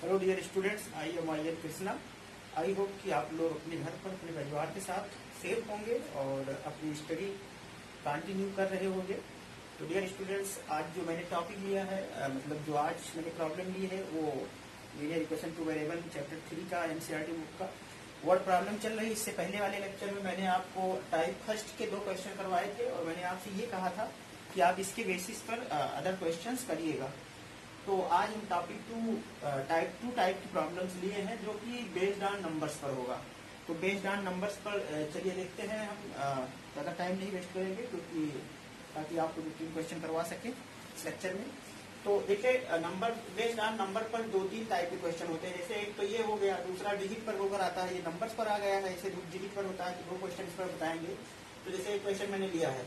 Hello dear students, I am I N Krishna. I hope कि आप लोग अपने घर पर अपने परिवार के साथ सेफ होंगे और अपनी स्टडी कंटिन्यू कर रहे होंगे। तो डियर स्टूडेंट्स, आज जो मैंने टॉपिक लिया है, मतलब जो आज मैंने प्रॉब्लम ली है वो linear equation two variable chapter 3 का एनसीईआरटी बुक का वर्ड प्रॉब्लम चल रही है। इससे पहले वाले लेक्चर में मैंने आपको टाइप फर्स्ट के 2 क्वेश्चन करवाए थे और मैंने आपसे ये कहा था कि आप इसके बेसिस पर अदर क्वेश्चंस करिएगा। तो आज हम टाइप 2 की प्रॉब्लम्स लिए हैं जो कि बेस्ड ऑन नंबर्स पर होगा। तो बेस्ड ऑन नंबर्स पर चलिए देखते हैं। हम ज़्यादा टाइम नहीं वेस्ट करेंगे क्योंकि ताकि आपको 2-3 क्वेश्चन करवा सके इस लेक्चर में। तो देखिए, नंबर बेस्ड ऑन नंबर पर 2-3 टाइप के क्वेश्चन होते हैं। जैसे एक तो ये हो गया, दूसरा डिजिट पर होकर आता है, ये नंबर्स पर आ गया है। ऐसे डिजिट पर होता है तो 2 क्वेश्चन पर बताएंगे। तो जैसे एक क्वेश्चन मैंने लिया है,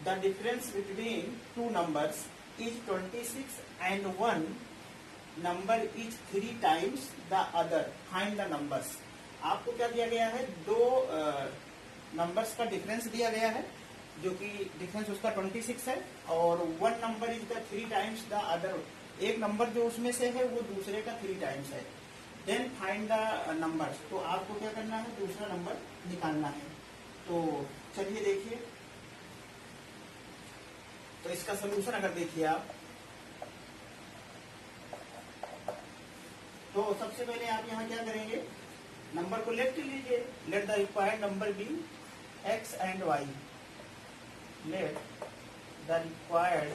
the difference between 2 numbers is 26 and one number is 3 times the other. Find the numbers. आपको क्या दिया गया है? 2 नंबर्स का डिफरेंस दिया गया है जो कि डिफरेंस उसका 26 है और 1 number is the 3 times the other. एक नंबर जो उसमें से है वो दूसरे का 3 टाइम्स है। Then find the numbers. तो आपको क्या करना है? दूसरा नंबर निकालना है। तो चलिए देखिए, तो इसका सोल्यूशन अगर देखिए आप, तो सबसे पहले आप यहाँ क्या करेंगे? नंबर को लेफ्ट लीजिए। Let the required number be X and Y. Let the required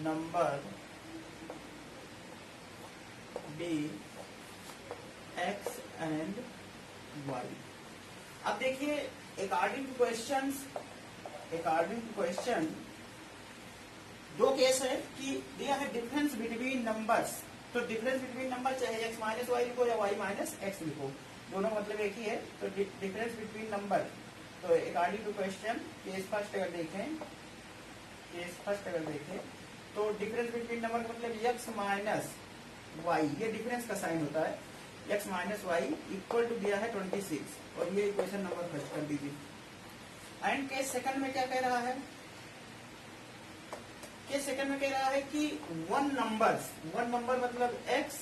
number be X and Y. अब देखिए, अकॉर्डिंग टू क्वेश्चन 2 केस है कि दिया है डिफरेंस बिटवीन नंबर्स। तो डिफरेंस बिटवीन नंबर चाहे x माइनस वाई लिखो या y माइनस एक्स लिखो, दोनों मतलब एक ही है। तो डिफरेंस बिटवीन नंबर, तो according to question case first अगर देखें तो डिफरेंस बिटवीन नंबर का मतलब x माइनस वाई, ये डिफरेंस का साइन होता है। x minus Y equal to दिया है 26 और ये इक्वेशन नंबर फर्स्ट कर दीजिए। एंड केस सेकंड में क्या कह रहा है? केस सेकंड में कह रहा है कि 1 नंबर मतलब x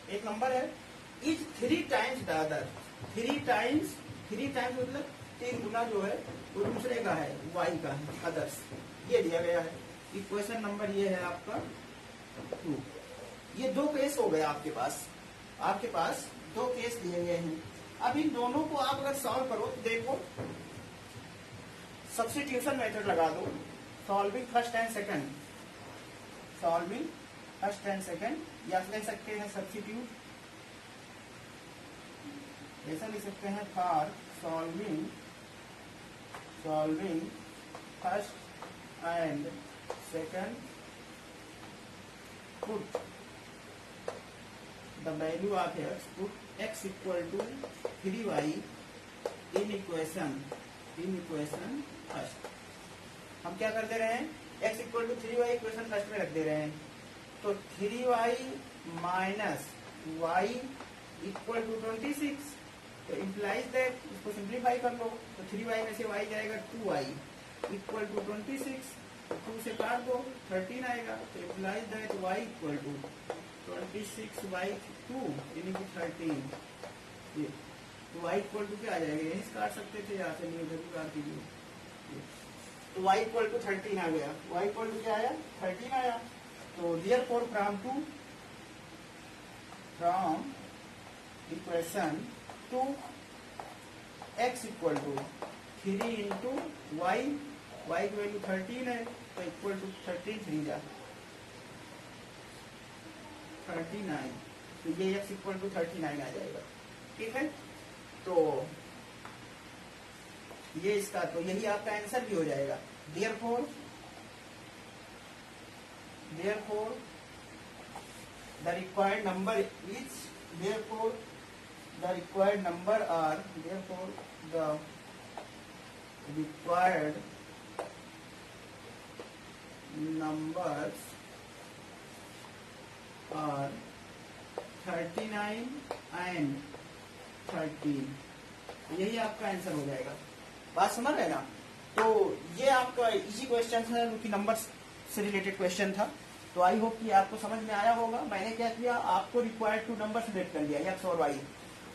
एक नंबर है, is 3 times the other. 3 times मतलब 3 गुना जो है वो दूसरे का है, y का है, अदर्स। ये दिया गया है। इक्वेशन नंबर ये है आपका 2। ये 2 केस हो गए आपके पास 2 केस दिए गए हैं। अब इन दोनों को आप अगर सॉल्व करो तो देखो, सब्स्टिट्यूशन मेथड लगा दो। सॉल्विंग फर्स्ट एंड सेकंड, या ले सकते हैं सब्स्टिट्यूट, ऐसा लिख सकते हैं for solving first and second put the value of x, put x equal to 3y in equation first. हम क्या कर दे रहे हैं? x equal to 3y equation first में रख दे रहे हैं। तो 3y minus y equal to 26। तो इम्प्लाइज दैट, इसको सिंप्लीफाई कर लो तो 3y में से y जाएगा 2y इक्वल टू 26। 2 से काट दो 13 आएगा। तो implies that y equal to 26/2 यानी कि 13। ये तो y इक्वल टू क्या आ जाएगा? यहीं से काट सकते थे, यहाँ से नहीं, उधर भी काट दीजिए। तो y इक्वल टू 13 आ गया। y इक्वल टू क्या आया? 13 आया। तो therefore from equation 2 x equal to 3 into y की वैल्यू 13 है तो इक्वल टू 13 3 जा 39। तो ये x इक्वल टू 39 आ जाएगा। ठीक है, तो ये इसका, तो यही आपका आंसर भी हो जाएगा। Therefore the required number are 39 and 13। यही आपका आंसर हो जाएगा। बात समझ रहे ना? तो ये आपका इजी क्वेश्चन है, क्योंकि नंबर से रिलेटेड क्वेश्चन था। तो आई होप कि आपको समझ में आया होगा। मैंने क्या किया, आपको रिक्वायर्ड टू नंबर सिलेक्ट कर लिया, एक्स और वाई।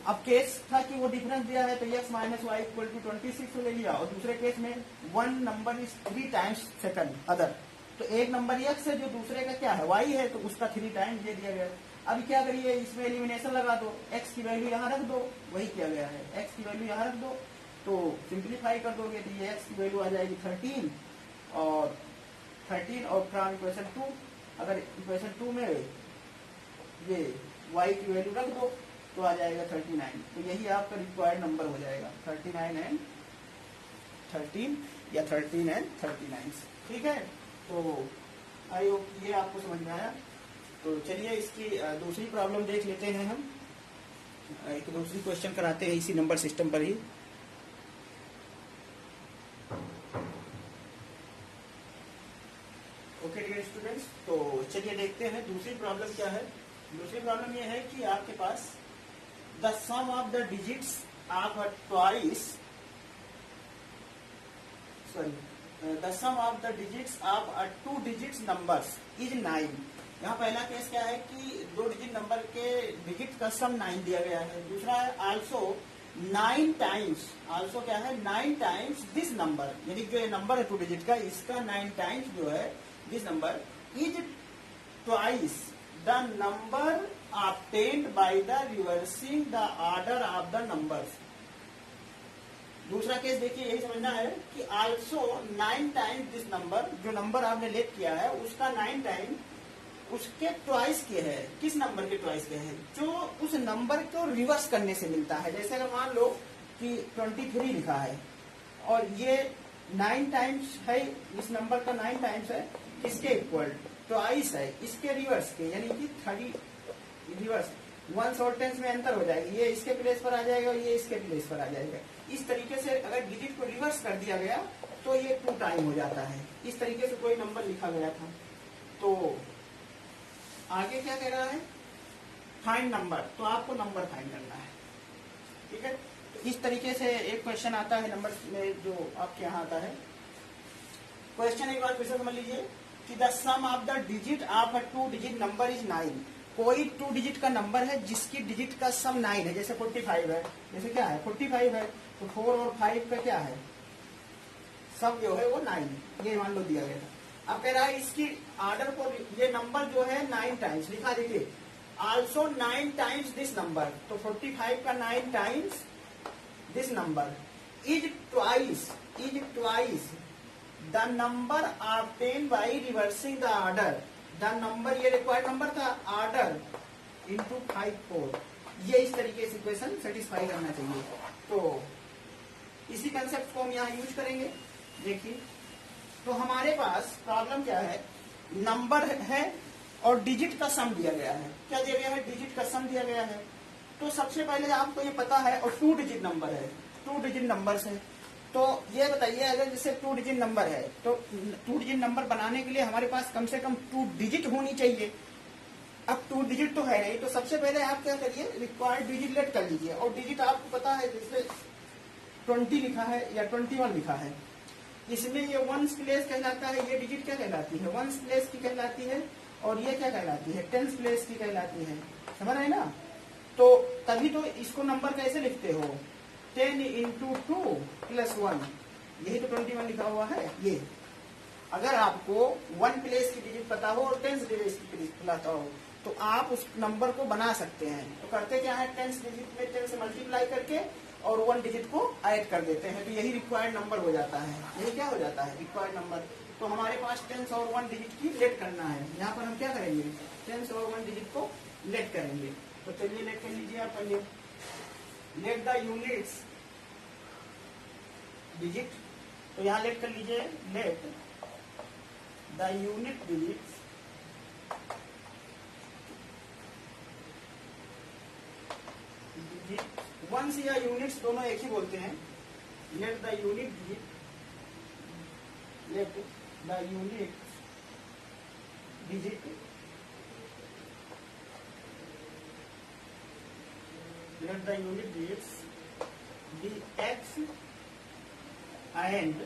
अब केस था कि वो डिफरेंस दिया है तो x minus Y equal to 26 ले लिया, और दूसरे केस में one number is 3 times second other, तो एक नंबर x है जो दूसरे का क्या है y है, तो उसका 3 टाइम्स दे दिया गया। अब क्या करिए, इसमें एलिमिनेशन लगा दो, x की वैल्यू यहाँ रख दो, वही किया गया है, x की वैल्यू यहाँ रख दो, तो सिंप्लीफाई कर दोगे तो ये x की वैल्यू आ जाएगी 13 और फ्रॉम इक्वेशन 2, अगर इक्वेशन 2 में ये y की वैल्यू रख दो तो आ जाएगा 39, तो यही आपका रिक्वायर्ड नंबर हो जाएगा 39 एंड 13 या 13 एंड 39। ठीक है, तो आई होप ये आपको समझ में आया। तो चलिए इसकी दूसरी प्रॉब्लम देख लेते हैं हम। एक दूसरी क्वेश्चन कराते हैं इसी नंबर सिस्टम पर ही। ओके डियर स्टूडेंट्स, तो चलिए देखते हैं दूसरी प्रॉब्लम क्या है। दूसरी प्रॉब्लम ये है कि आपके पास the sum of the digits of a twice the sum of the digits of a 2 digits numbers is 9। यहाँ पहला केस क्या है कि 2 डिजिट नंबर के डिजिट का सम 9 दिया गया है। दूसरा है आल्सो 9 टाइम्स, आल्सो क्या है 9 टाइम्स दिस नंबर, यानी जो ये नंबर है 2 डिजिट का, इसका 9 टाइम्स जो है this number is twice the number obtained by the reversing the order of the numbers। दूसरा केस देखिए, यही समझना है कि also 9 times this number, जो नंबर आपने लेट किया है उसका 9 टाइम उसके ट्वाइस के है। किस नंबर के ट्वाइस के है? जो उस नंबर को रिवर्स करने से मिलता है। जैसे अगर मान लो कि 23 लिखा है और ये 9 टाइम्स है, इस नंबर का 9 टाइम्स है, किसके इक्वल? ट्वाइस है इसके रिवर्स के, यानी कि 30 रिवर्स, वंस और टेंस में अंतर हो जाएगा, ये इसके प्लेस पर आ जाएगा और ये इसके प्लेस पर आ जाएगा। इस तरीके से अगर डिजिट को रिवर्स कर दिया गया तो ये 2 टाइम हो जाता है। इस तरीके से कोई नंबर लिखा गया था। तो आगे क्या कह रहा है, फाइंड नंबर, तो आपको नंबर फाइंड करना है। ठीक है, तो इस तरीके से एक क्वेश्चन आता है नंबर में जो आपके यहाँ आता है। क्वेश्चन एक बार फिर से समझ लीजिए कि the sum of the digit of a 2 digit number is 9। कोई 2 डिजिट का नंबर है जिसकी डिजिट का सम 9 है। जैसे 45 है, जैसे क्या है 45 है, तो 4 और 5 का क्या है, सम जो है वो 9, ये मान लो दिया गया था। अब कह रहा है इसकी ऑर्डर को, ये नंबर जो है 9 टाइम्स लिखा, देखिए आल्सो 9 टाइम्स दिस नंबर, तो 45 का 9 times this number is twice the number obtained by reversing the order। The number, ये रिक्वायर्ड नंबर था, ऑर्डर इंटू 5 4, ये इस तरीके से इक्वेशन सेटिस्फाई करना चाहिए। तो इसी कंसेप्ट को हम यहाँ यूज करेंगे। देखिए, तो हमारे पास प्रॉब्लम क्या है, नंबर है और डिजिट का सम दिया गया है। क्या दिया गया है, डिजिट का सम दिया गया है। तो सबसे पहले आपको ये पता है, और 2 डिजिट नंबर है, 2 डिजिट नंबर्स है। तो ये बताइए, अगर जैसे 2 डिजिट नंबर है तो 2 डिजिट नंबर बनाने के लिए हमारे पास कम से कम 2 डिजिट होनी चाहिए। अब 2 डिजिट तो है नहीं, तो सबसे पहले आप क्या करिए, रिक्वायर्ड डिजिट लेट कर लीजिए। और डिजिट आपको पता है, जैसे 20 लिखा है या 21 लिखा है, इसमें ये वंस प्लेस कहलाता है, ये डिजिट क्या कहलाती है, वंस प्लेस की कहलाती है, और ये क्या कहलाती है, टेंस प्लेस की कहलाती है। समझ रहे ना? तो तभी तो इसको नंबर कैसे लिखते हो, 10 इंटू 2 प्लस 1, यही तो 21 लिखा हुआ है। ये अगर आपको 1 प्लेस की डिजिट पता हो और 10 प्लेस की डिजिट पता हो तो आप उस नंबर को बना सकते हैं। तो करते क्या है, 10 डिजिट में 10 से मल्टीप्लाई करके और 1 डिजिट को ऐड कर देते हैं, तो यही रिक्वायर्ड नंबर हो जाता है। यही क्या हो जाता है, रिक्वायर्ड नंबर। तो हमारे पास 10 और 1 डिजिट की लेट करना है। यहाँ पर हम क्या करेंगे, 10 और 1 डिजिट को लेट करेंगे। तो चलिए लेट कर लीजिए आप पहले। लेट द यूनिट्स डिजिट, तो यहाँ लेट कर लीजिए, let the unit digits ones या यूनिट्स दोनों एक ही बोलते हैं। Let the unit digit, let the unit digit, let the unit digits be x and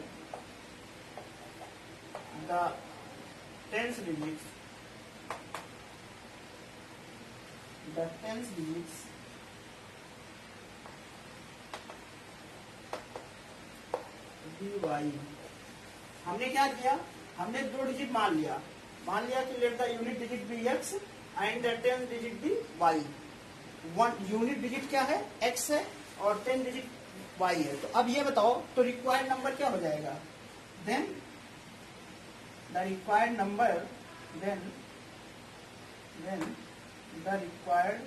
the tens digits the tens digits dy। हमने क्या किया, हमने 2 डिजिट मान लिया कि let the unit digit be x and the 10 digit be y। One unit digit क्या है, x है और 10 डिजिट y है। तो अब ये बताओ, तो रिक्वायर्ड नंबर क्या हो जाएगा, then the required number, then the required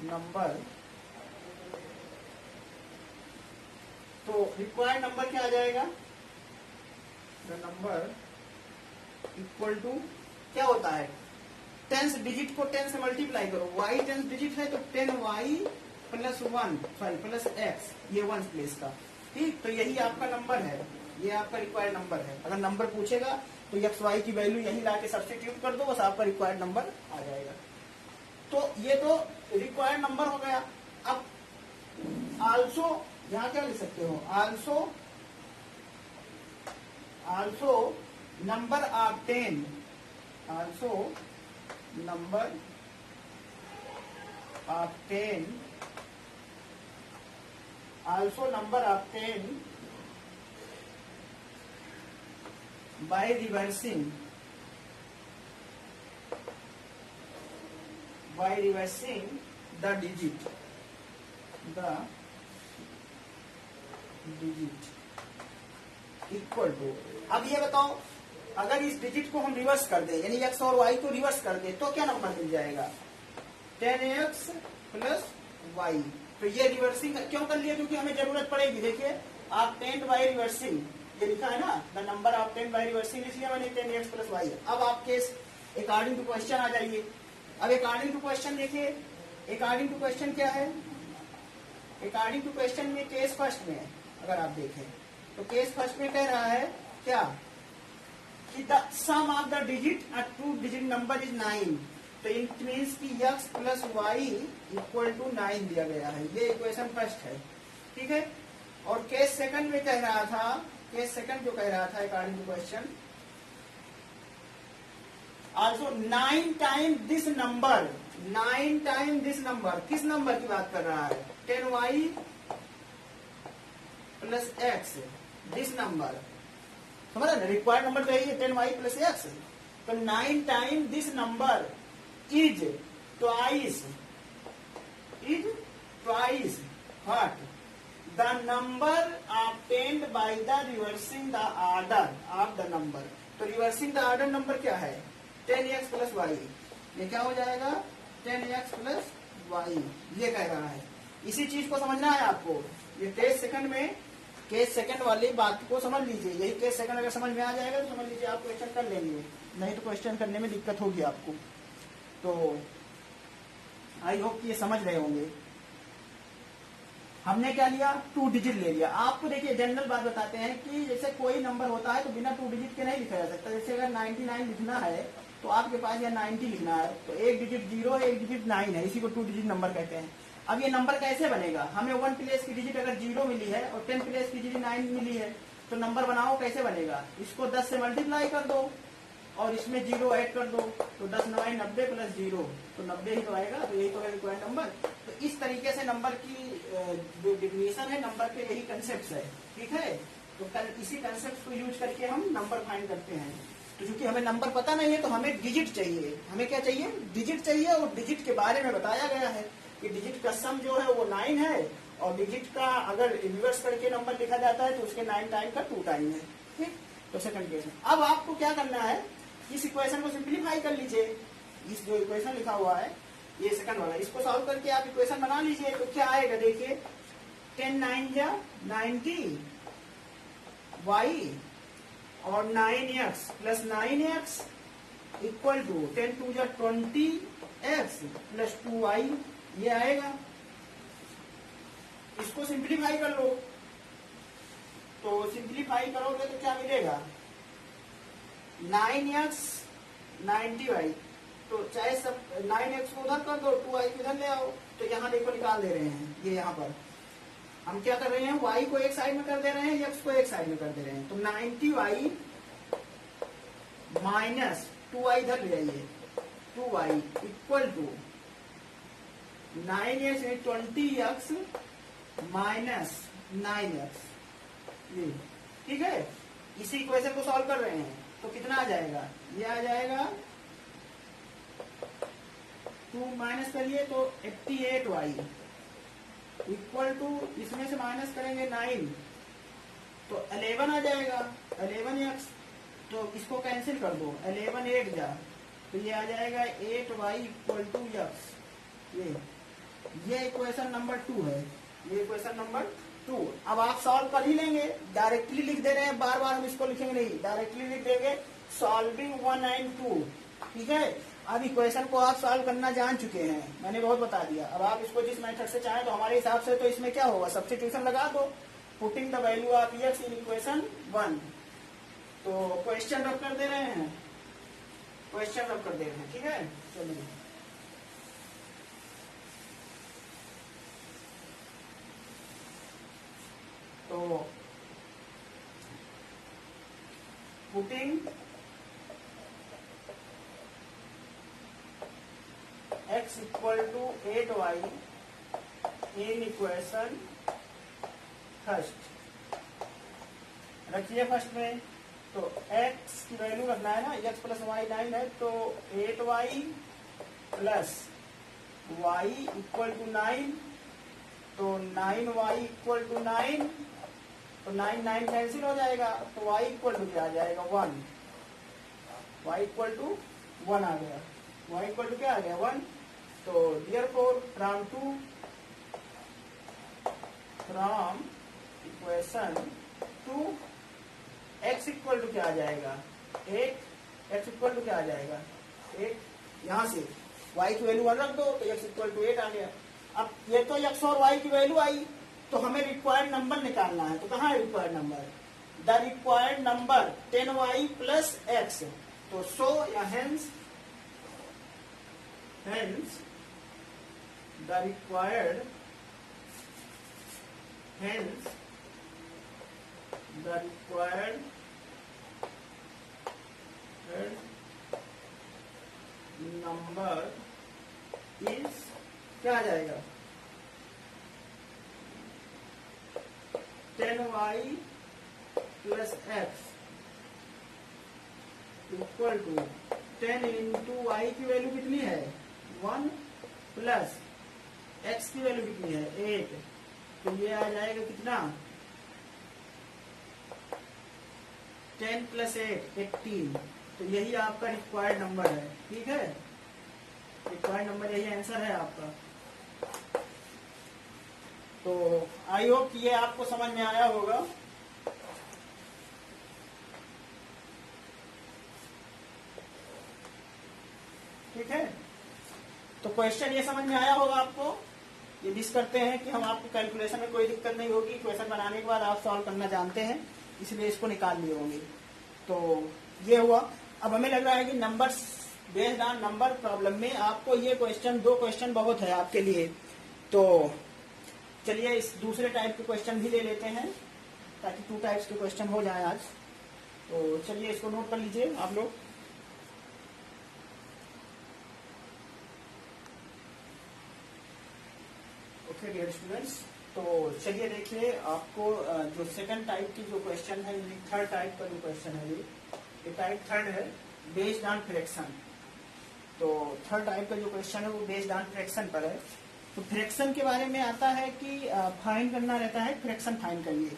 number, तो रिक्वायर्ड नंबर क्या आ जाएगा, द नंबर इक्वल टू क्या होता है, 10 डिजिट को 10 से मल्टीप्लाई करो, y 10 डिजिट है तो 10y plus 1 sorry plus x, ये 1 प्लेस का, ठीक। तो यही आपका नंबर है, ये आपका रिक्वायर्ड नंबर है। अगर नंबर पूछेगा तो x y की वैल्यू यही ला के सब्स्टिट्यूट कर दो, बस आपका रिक्वायर्ड नंबर आ जाएगा। तो ये तो रिक्वायर्ड नंबर हो गया। अब आल्सो यहाँ क्या लिख सकते हो, also number obtain, also number obtain, also number obtained by reversing the digit, equal to. अब ये बताओ, अगर इस डिजिट को हम रिवर्स कर दें, यानी x और y को रिवर्स कर दें, तो क्या नंबर मिल जाएगा, 10x प्लस y। तो ये रिवर्सिंग क्यों कर लिया, क्योंकि हमें जरूरत पड़ेगी। देखिए आप 10 बाय रिवर्सिंग, ये लिखा है ना, the number of 10 by reversing, इसलिए मैंने 10x प्लस y। अब आप केस अकॉर्डिंग टू क्वेश्चन आ जाइए। अब अकॉर्डिंग टू क्वेश्चन देखिए, अकॉर्डिंग टू क्वेश्चन क्या है, अकॉर्डिंग टू क्वेश्चन में केस फर्स्ट में अगर आप देखें तो केस फर्स्ट में कह रहा है क्या, कि the sum of the digit a 2 digit number is 9। तो इट मीन्स कि x plus Y equal to 9 दिया गया है, ये इक्वेशन फर्स्ट है, ठीक है। और केस सेकंड में कह रहा था, केस सेकंड जो कह रहा था according to question, also 9 time this number, 9 time this number, किस नंबर की बात कर रहा है, 10y plus x, this number, समझ ना, रिक्वायर्ड नंबर तो यही है 10y प्लस x। तो 9 time this number is twice what, the number obtained by the reversing the order of the number। तो रिवर्सिंग द ऑर्डर नंबर क्या है, 10x plus y, ये क्या हो जाएगा 10x प्लस y, ये कह रहा है। इसी चीज को समझना है आपको, ये केस सेकंड में, केस सेकंड वाली बात को समझ लीजिए। यही केस सेकंड अगर समझ में आ जाएगा तो समझ लीजिए आप क्वेश्चन कर लेंगे, नहीं तो क्वेश्चन करने में दिक्कत होगी आपको। तो आई होप कि ये समझ रहे होंगे। हमने क्या लिया, 2 डिजिट ले लिया। आपको देखिए जनरल बात बताते हैं कि जैसे कोई नंबर होता है तो बिना 2 डिजिट के नहीं लिखा जा सकता। जैसे अगर 99 लिखना है तो आपके पास या 90 लिखना है, तो एक डिजिट 0 है, एक डिजिट 9 है, इसी को 2 डिजिट नंबर कहते हैं। अब ये नंबर कैसे बनेगा, हमें 1 प्लेस की डिजिट अगर 0 मिली है और 10 प्लेस की डिजिट 9 मिली है, तो नंबर बनाओ कैसे बनेगा, इसको 10 से मल्टीप्लाई कर दो और इसमें 0 ऐड कर दो, तो 10 9 90 प्लस 0 तो 90 ही तो आएगा। तो यही तो है रिक्वायर्ड नंबर। तो इस तरीके से नंबर की जो डिफिनेशन है नंबर के, यही कंसेप्ट है, ठीक है। तो इसी कंसेप्ट को यूज करके हम नंबर फाइंड करते हैं। तो चूंकि हमें नंबर पता नहीं है तो हमें डिजिट चाहिए, हमें क्या चाहिए, डिजिट चाहिए। और डिजिट के बारे में बताया गया है कि डिजिट का सम जो है वो 9 है, और डिजिट का अगर रिवर्स करके नंबर लिखा जाता है तो उसके 9 टाइम का 2 टाइम है, ठीक। तो सेकंड केस में अब आपको क्या करना है, इस इक्वेशन को सिंप्लीफाई कर लीजिए। इस जो इक्वेशन लिखा हुआ है ये सेकंड वाला, इसको सॉल्व करके आप इक्वेशन बना लीजिए। तो क्या आएगा देखिए, 10 9 जा 90 y और 9x plus 9x equal to 10 2 जा 20x प्लस 2y, ये आएगा। इसको सिंप्लीफाई कर लो, तो सिंप्लीफाई करोगे तो क्या मिलेगा, 9x 90y, तो चाहे सब 9x को उधर कर दो, 2y को इधर ले आओ। तो यहाँ देखो निकाल दे रहे हैं, ये यहाँ पर हम क्या कर रहे हैं, y को एक साइड में कर दे रहे हैं, x को एक साइड में कर दे रहे हैं। तो 90y माइनस 2y इधर ले आइए, 2y equal to 9x 20x minus 9x, ये ठीक है। इसी इक्वेशन को सॉल्व कर रहे हैं तो कितना आ जाएगा, ये आ जाएगा 2 माइनस करिए तो 88y इक्वल टू, इसमें से माइनस करेंगे 9 तो 11 आ जाएगा, 11x, तो इसको कैंसिल कर दो, 11 8 जा, तो ये आ जाएगा 8y इक्वल टू x। ये इक्वेशन नंबर 2 है, ये इक्वेशन नंबर 2। अब आप सॉल्व कर ही लेंगे, डायरेक्टली लिख दे रहे हैं, बार बार हम इसको लिखेंगे नहीं, डायरेक्टली लिख देंगे सॉल्विंग 1 एंड 2, ठीक है। अब इक्वेशन को आप सॉल्व करना जान चुके हैं, मैंने बहुत बता दिया। अब आप इसको जिस मेथड से चाहें, तो हमारे हिसाब से तो इसमें क्या होगा, सब्स्टिट्यूशन लगा दो, putting the value of x in equation 1। तो क्वेश्चन रब कर दे रहे हैं, क्वेश्चन रब कर दे रहे हैं, ठीक है। चलिए तो putting x equal to 8y in equation first, रखिए फर्स्ट में, तो x की वैल्यू रखना है ना, x प्लस वाई 9 है, तो 8y plus y equal to 9, तो 9y इक्वल टू 9, तो 9 9 कैंसिल हो जाएगा, तो y इक्वल टू क्या आ जाएगा 1, y इक्वल टू 1 आ गया, y इक्वल टू क्या आ गया 1। तो therefore from equation 2 x equal to क्या आ जाएगा 8, x इक्वल टू क्या आ जाएगा 8, यहाँ से y की वैल्यू 1 रख दो तो x इक्वल टू 8 आ गया। अब ये तो x और y की वैल्यू आई, तो हमें रिक्वायर्ड नंबर निकालना है, तो कहाँ है required number, the required number 10y plus x, तो सो या hence the required number is क्या आ जाएगा 10y plus x equal to 10 into Y की वैल्यू कितनी है 1 प्लस x की वैल्यू कितनी है 8, तो ये आ जाएगा कितना 10 प्लस 8 18, तो यही आपका रिक्वायर्ड नंबर है, ठीक है। रिक्वायर्ड नंबर यही आंसर है आपका। तो आई होप कि ये आपको समझ में आया होगा। ठीक है, तो क्वेश्चन ये समझ में आया होगा आपको। ये मिस करते हैं कि हम आपको कैलकुलेशन में कोई दिक्कत नहीं होगी, क्वेश्चन बनाने के बाद आप सॉल्व करना जानते हैं, इसलिए इसको निकाल लिए होंगे। तो ये हुआ। अब हमें लग रहा है कि numbers based on number problem में आपको ये क्वेश्चन, 2 क्वेश्चन बहुत है आपके लिए। तो चलिए इस दूसरे टाइप के क्वेश्चन भी ले लेते हैं, ताकि 2 टाइप्स के क्वेश्चन हो जाए आज। तो चलिए इसको नोट कर लीजिए आप लोग। ओके डियर स्टूडेंट्स, तो चलिए देखिए आपको जो सेकंड टाइप की जो क्वेश्चन है, थर्ड टाइप का जो क्वेश्चन है, ये टाइप थर्ड है बेस्ड ऑन फ्रैक्शन। तो थर्ड टाइप का जो क्वेश्चन है वो बेस्ड ऑन फ्रैक्शन पर है। तो फ्रैक्शन के बारे में आता है कि फाइंड करना रहता है, फ्रैक्शन फाइंड करिए,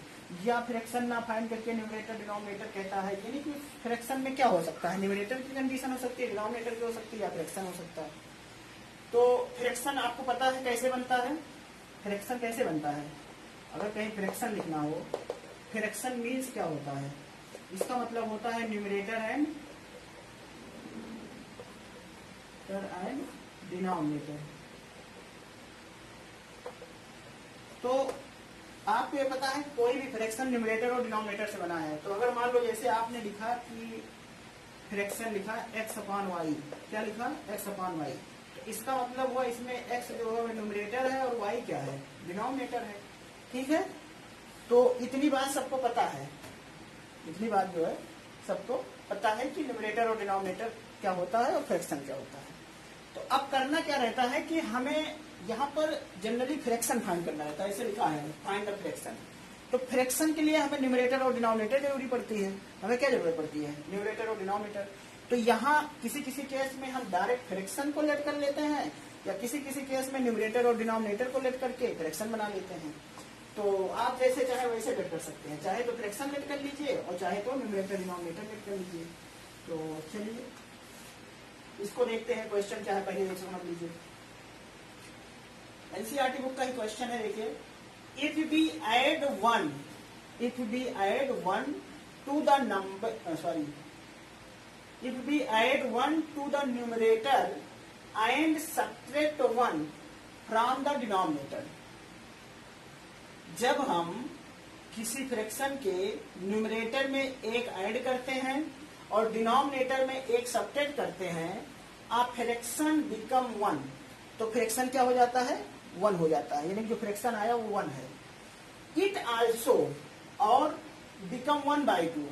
या फ्रैक्शन ना फाइंड करके न्यूमरेटर डिनोमिनेटर कहता है। यानी कि फ्रैक्शन में क्या हो सकता है, न्यूमरेटर की कंडीशन हो सकती है, डिनोमिनेटर की हो सकती है, या फ्रैक्शन हो सकता है। तो फ्रैक्शन आपको पता है कैसे बनता है, फ्रैक्शन कैसे बनता है। अगर कहीं फ्रैक्शन लिखना हो, फ्रैक्शन मीन्स क्या होता है, इसका मतलब होता है न्यूमरेटर एंड डिनोमिनेटर। तो आपको ये पता है कोई भी फ्रैक्शन न्यूमरेटर और डिनोमिनेटर से बना है। तो अगर मान लो जैसे आपने लिखा कि फ्रैक्शन लिखा x अपॉन वाई, क्या लिखा x अपॉन वाई, तो इसका मतलब हुआ इसमें x जो है न्यूमरेटर है और y क्या है, डिनोमिनेटर है। ठीक है, तो इतनी बात सबको पता है, इतनी बात जो है सबको पता है कि न्यूमरेटर और डिनोमिनेटर क्या होता है और फ्रैक्शन क्या होता है। तो अब करना क्या रहता है कि हमें यहाँ पर जनरली फ्रैक्शन फाइंड करना रहता है, ऐसे लिखा है फाइंड द फ्रैक्शन। तो फ्रैक्शन के लिए हमें न्यूमरेटर और डिनोमिनेटर जरूरी पड़ती है। हमें क्या जरूरत पड़ती है? न्यूमरेटर और डिनोमिनेटर। तो यहाँ किसी किसी केस में हम डायरेक्ट फ्रैक्शन को लेट कर लेते हैं, या किसी किसी केस में न्यूमरेटर और डिनोमिनेटर को लेट करके फ्रैक्शन बना लेते हैं। तो आप जैसे चाहे वैसे लेट कर सकते हैं, चाहे तो फ्रैक्शन लेट कर लीजिए और चाहे तो न्यूमरेटर डिनोमिनेटर लेट कर लीजिए। तो चलिए इसको देखते हैं, क्वेश्चन क्या है पहले देख समझ लीजिए। एनसीईआरटी बुक का ही क्वेश्चन है, देखिए। If we add one to the number if we add 1 to the numerator and subtract 1 from the denominator, जब हम किसी फ्रैक्शन के न्यूमरेटर में एक ऐड करते हैं और डिनोमिनेटर में एक सब्ट्रैक्ट करते हैं, आप फ्रैक्शन बिकम 1, तो फ्रैक्शन क्या हो जाता है? 1 हो जाता है, यानी जो फ्रैक्शन आया वो 1 है। इट आल्सो, और बिकम 1/2,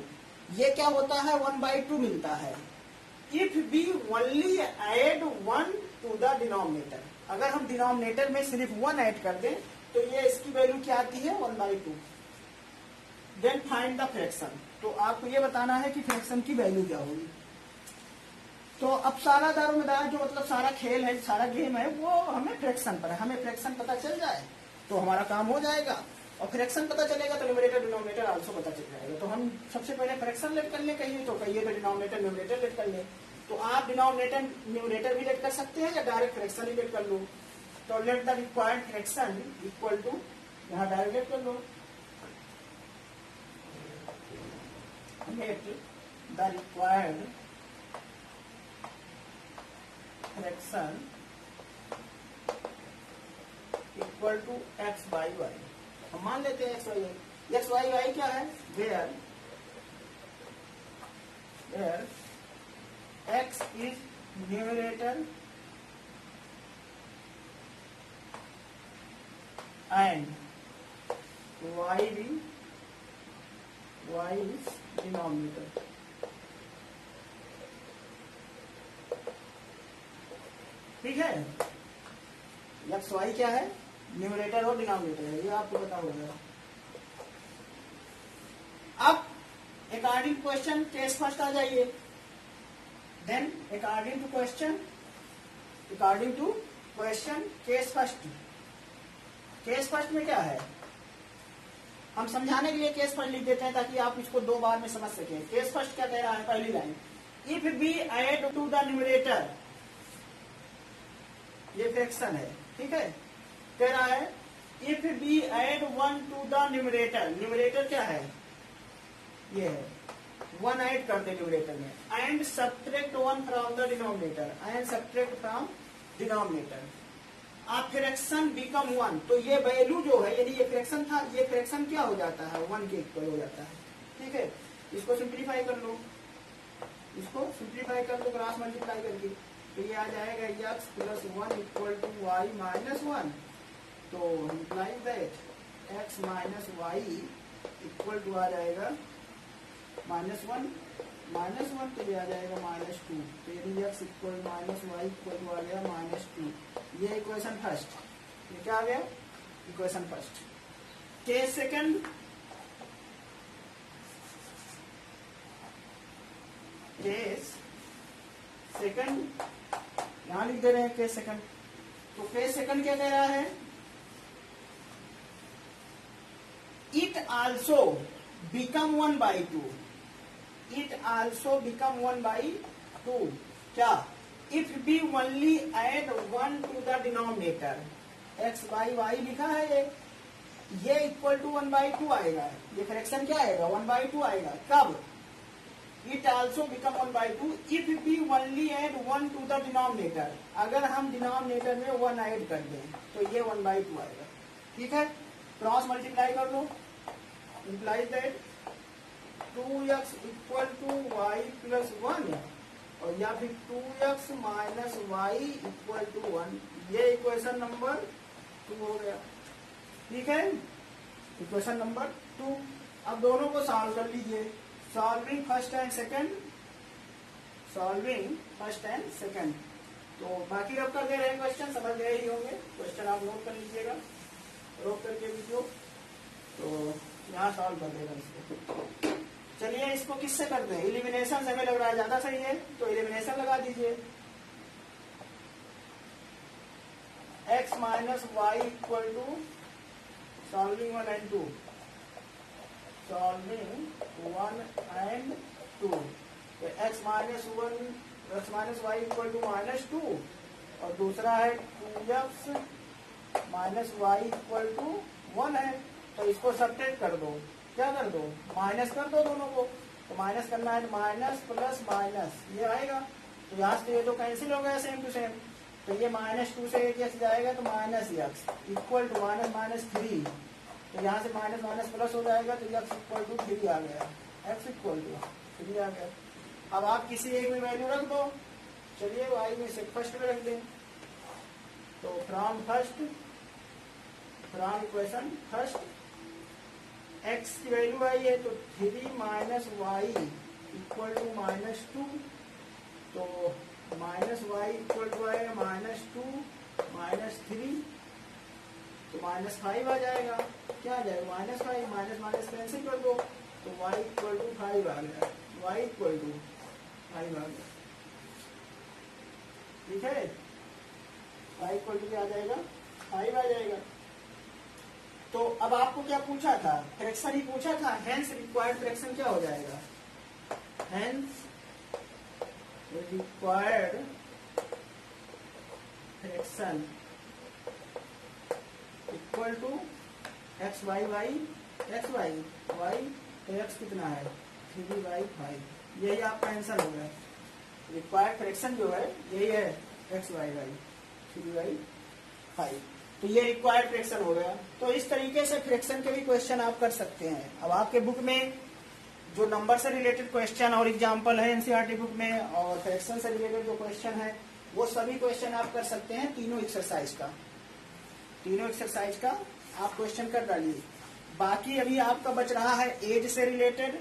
ये क्या होता है? 1/2 मिलता है। If we only add 1 to the denominator, अगर हम डिनोमिनेटर में सिर्फ 1 ऐड कर दें तो ये इसकी वैल्यू क्या आती है? 1/2। देन फाइंड द फ्रैक्शन, तो आपको ये बताना है कि फ्रैक्शन की वैल्यू क्या होगी। तो अब सारा दारोमदार जो मतलब सारा खेल है, सारा गेम है, वो हमें फ्रैक्शन पर है। हमें फ्रैक्शन पता चल जाए तो हमारा काम हो जाएगा, और फ्रैक्शन पता चलेगा तो न्यूमरेटर डिनोमिनेटर आल्सो पता चल जाएगा। तो हम सबसे पहले फ्रैक्शन लेट कर ले, कहिए तो डिनोमिनेटर न्यूमरेटर लेट कर ले। तो आप डिनोमिनेटर न्यूमरेटर भी लेट कर सकते हैं या डायरेक्ट फ्रैक्शन ही लेट कर लो। तो let the required fraction equal to, यहाँ डायरेक्ट लेट कर लो, let the required fraction equal to x/y। हम मान लेते हैं x/y क्या है? Where x is numerator and y is denominator. ठीक है, x/y क्या है? न्यूमरेटर और डिनोमिनेटर है, ये आपको पता होगा। अब अकॉर्डिंग क्वेश्चन केस फर्स्ट आ जाइए। Then according to question case first. Case first में क्या है? हम समझाने के लिए केस फर्स्ट लिख देते हैं ताकि आप इसको 2 बार में समझ सकें। केस फर्स्ट क्या कह रहा है? पहली line, if we add to the numerator, ये फ्रैक्शन है, ठीक है। कह रहा है if we add 1 to the numerator, numerator क्या है? ये है, 1 ऐड कर दे न्यूमरेटर में, and subtract 1 from the denominator, आप फ्रैक्शन बिकम 1, तो ये वैल्यू जो है, यदि ये फ्रैक्शन था, ये फ्रैक्शन क्या हो जाता है? 1 के इक्वल हो जाता है। ठीक है, इसको सिंप्लीफाई कर लो, क्रॉस मल्टीप्लाई करके, तो ये आ जाएगा x + 1 इक्वल टू y - 1। तो implies that x - y equal to आ जाएगा -1 तो ये आ जाएगा -2। तो यदि x equal -y equal to आ गया -2, ये इक्वेशन फर्स्ट। ये क्या आ गया? Equation first. केस सेकंड, यहां लिख दे रहे हैं केस सेकंड। तो केस सेकंड क्या कह रहा है? It also become 1/2। क्या? If we only add 1 to the denominator, x/y लिखा है, ये इक्वल टू 1/2 आएगा। ये फ्रैक्शन क्या आएगा? 1/2 आएगा। कब? It also become 1/2 if we only add 1 to the denominator, अगर हम डिनोमिनेटर में 1 ऐड कर दें तो ये 1/2 आएगा। ठीक है, क्रॉस मल्टीप्लाई कर लो, implies that 2x equal to y + 1, और या फिर 2x - y इक्वल टू 1, ये इक्वेशन नंबर 2 हो गया। ठीक है, इक्वेशन नंबर 2। अब दोनों को सॉल्व कर लीजिए, solving first and second, solving first and second. तो बाकी अब कर दे रहे हैं क्वेश्चन, समझ गए ही होंगे। क्वेश्चन आप नोट कर लीजिएगा रोक करके वीडियो, तो यहाँ सॉल्व कर देगा इसको। चलिए इसको किससे करते हैं, इलिमिनेशन हमें लग रहा है ज्यादा सही है, तो इलिमिनेशन लगा दीजिए। x minus Y equal to solving 1 and 2, solving 1 and 2। तो x minus Y equal to -2 और दूसरा है 2x minus Y equal to 1 है। तो इसको सब्ट्रैक्ट कर दो, क्या कर दो, माइनस कर दो दोनों को। तो माइनस करना है, माइनस प्लस माइनस ये आएगा। तो यहाँ से ये तो कैंसिल हो गया सेम टू सेम। तो ये -2 से एक x जाएगा तो -x इक्वल टू -3। तो यहाँ से माइनस माइनस प्लस हो जाएगा तो x इक्वल टू 3 आ गया, x इक्वल टू 3 आ गया। अब आप किसी एक में वैल्यू रख दो। चलिए y में से फर्स्ट में रख दें, तो फ्रॉम इक्वेशन फर्स्ट x की वैल्यू आई है तो 3 माइनस वाई इक्वल टू -2। तो माइनस वाई इक्वल टू आएगा -2 -3, तो -5 आ जाएगा। क्या आ जाएगा, -5, माइनस माइनस कैंसिल कर दो तो y इक्वल टू 5 आ गया, y इक्वल टू 5 आ गया। ठीक है, y इक्वल टू क्या आ जाएगा, 5 आ जाएगा। तो अब आपको क्या पूछा था, फ्रैक्शन ही पूछा था, हेंस रिक्वायर्ड फ्रैक्शन क्या हो जाएगा, hence required fraction equal to X Y Y तो एक्स कितना है 3/5। यही आपका आंसर हो गया। रिक्वायर्ड फ्रैक्शन जो है यही है एक्स वाई 3/5। तो ये रिक्वायर्ड फ्रैक्शन हो गया। तो इस तरीके से फ्रैक्शन के भी क्वेश्चन आप कर सकते हैं। अब आपके बुक में जो नंबर से रिलेटेड क्वेश्चन और एग्जाम्पल है एनसीईआरटी बुक में, और फ्रैक्शन से रिलेटेड जो क्वेश्चन है वो सभी क्वेश्चन आप कर सकते हैं। तीनों एक्सरसाइज का आप क्वेश्चन कर डालिए। बाकी अभी आपका बच रहा है एज से रिलेटेड,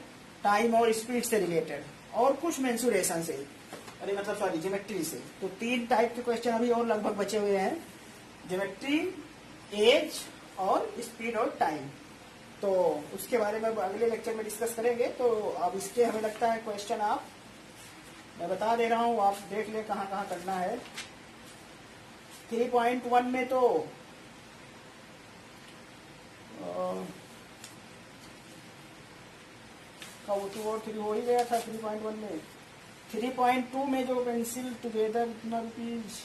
टाइम और स्पीड से रिलेटेड, और कुछ मेंसुरेशन से, ज्योमेट्री से। तो 3 टाइप के क्वेश्चन अभी और लगभग बचे हुए हैं, ज्योमेट्री, एज और स्पीड और टाइम। तो उसके बारे में अगले लेक्चर में डिस्कस करेंगे। तो अब इसके हमें लगता है क्वेश्चन मैं बता दे रहा हूँ, आप देख ले कहाँ कहाँ करना है। 3.1 में तो 2 और 3 हो ही गया था 3.1 में। 3.2 में जो पेंसिल टुगेदर रुपीज,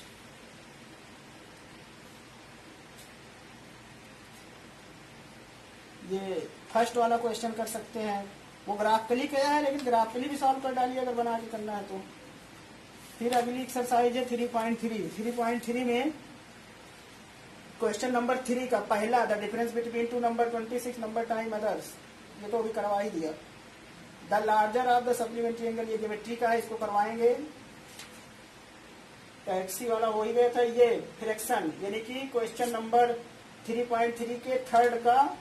ये फर्स्ट वाला क्वेश्चन कर सकते हैं। वो ग्राफिकली किया है, लेकिन ग्राफिकली भी सॉल्व कर डालिए अगर बना के करना है तो। फिर अगली एक्सरसाइज है 3.3 में क्वेश्चन नंबर 3 का पहला, the difference between 2 number 26 number time others, ये तो अभी करवा ही दिया। The larger of the supplementary angle, ये ज्योमेट्री का है, इसको करवाएंगे। टैक्सी वाला हो ही गया था। ये फ्रैक्शन यानी कि क्वेश्चन नंबर 3.3 के थर्ड का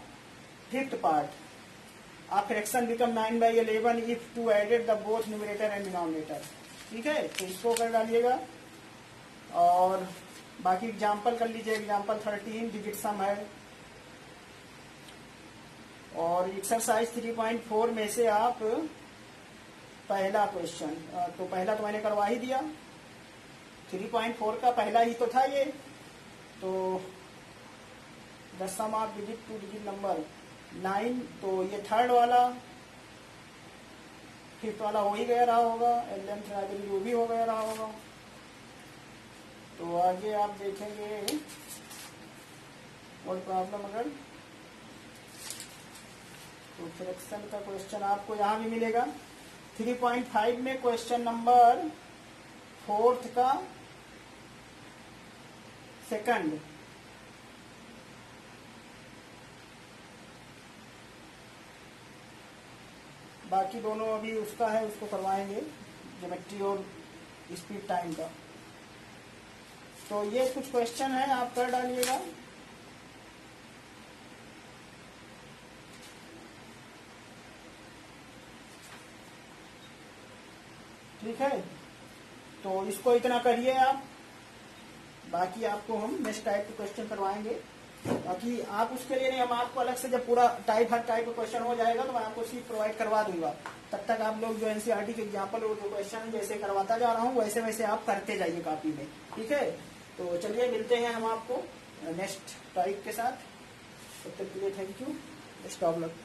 5th part, a fraction become 9/11 if 2 added the both numerator and denominator। ठीक है, तो इसको कर डालिएगा। और बाकी एग्जाम्पल कर लीजिए। एग्जाम्पल 13 डिजिट सम है। और एक्सरसाइज 3.4 में से आप पहला क्वेश्चन, तो पहला तो मैंने करवा ही दिया, 3.4 का पहला ही तो था ये। तो the sum of digit 2 digit number 9, तो ये थर्ड वाला, 5th वाला हो ही गया रहा होगा, लेंथ वो भी हो गया रहा होगा। तो आगे आप देखेंगे और प्रॉब्लम अगर, तो फ्रैक्शन का क्वेश्चन आपको यहाँ भी मिलेगा। 3.5 में क्वेश्चन नंबर 4th का सेकंड, बाकी दोनों अभी उसका है, उसको करवाएंगे, ज्योमेट्री और स्पीड टाइम का। तो ये कुछ क्वेश्चन है, आप कर डालिएगा। ठीक है, तो इसको इतना करिए आप, बाकी आपको हम नेक्स्ट टाइप के क्वेश्चन करवाएंगे। बाकी आप उसके लिए नहीं, हम आपको अलग से जब पूरा टाइप हर टाइप का क्वेश्चन हो जाएगा तो मैं आपको सीट प्रोवाइड करवा दूंगा। तब तक आप लोग जो एनसीईआरटी के एग्जाम्पल और जो क्वेश्चन जैसे करवाता जा रहा हूँ वैसे वैसे आप करते जाइए कॉपी में, ठीक है। तो चलिए मिलते हैं हम आपको नेक्स्ट टाइप के साथ, तब तक के लिए thank you, best of luck.